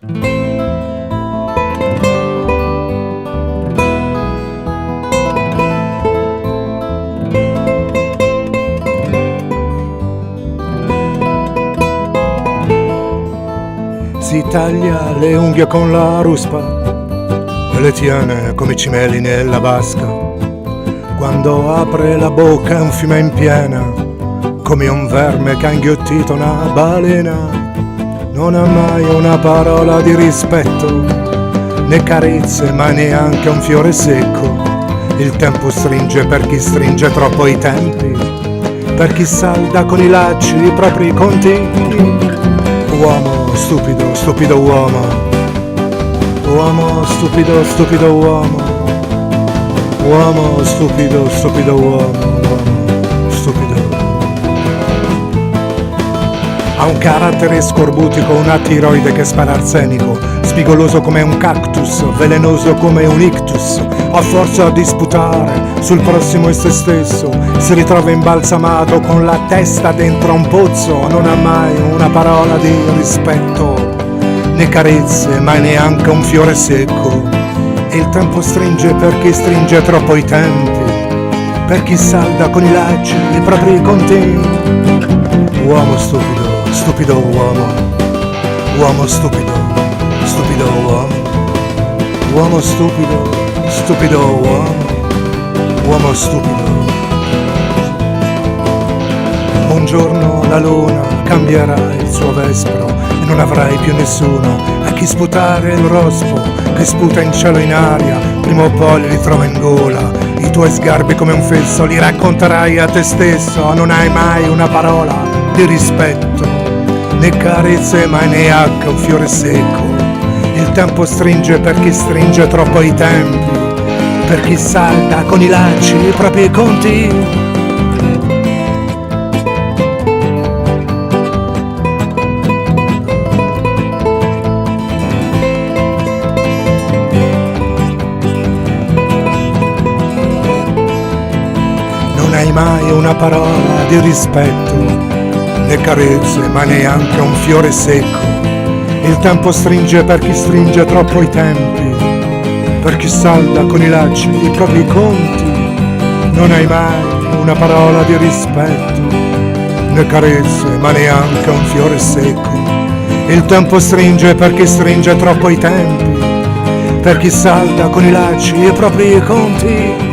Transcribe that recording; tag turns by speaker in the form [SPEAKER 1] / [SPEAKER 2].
[SPEAKER 1] Si taglia le unghie con la ruspa e le tiene come cimeli nella vasca. Quando apre la bocca è un fiume in piena, come un verme che ha inghiottito una balena. Non ha mai una parola di rispetto, né carezze, ma neanche un fiore secco. Il tempo stringe per chi stringe troppo i tempi, per chi salda con i lacci i propri conti. Uomo stupido, stupido uomo. Uomo stupido, stupido uomo. Uomo stupido, stupido uomo. Uomo stupido. Ha un carattere scorbutico, una tiroide che spara arsenico, spigoloso come un cactus, velenoso come un ictus. A forza di sputare sul prossimo e se stesso, si ritrova imbalsamato con la testa dentro un pozzo. Non ha mai una parola di rispetto, né carezze, ma neanche un fiore secco. E il tempo stringe per chi stringe troppo i tempi, per chi salda con i lacci i propri conti. Uomo stupido, stupido uomo. Uomo stupido, stupido uomo. Uomo stupido, stupido uomo. Uomo stupido. Un giorno la luna cambierà il suo vespro e non avrai più nessuno a chi sputare il rospo che sputa in cielo e in aria. Prima o poi li ritrova in gola, i tuoi sgarbi come un fesso li racconterai a te stesso. Non hai mai una parola di rispetto, né carezze, ma neanche un fiore secco. Il tempo stringe per chi stringe troppo i tempi, per chi salda con i lacci i propri conti. Non hai mai una parola di rispetto, né carezze, ma neanche un fiore secco. Il tempo stringe per chi stringe troppo i tempi, per chi salda con i lacci i propri conti. Non hai mai una parola di rispetto, né carezze, ma neanche un fiore secco. Il tempo stringe per chi stringe troppo i tempi, per chi salda con i lacci i propri conti.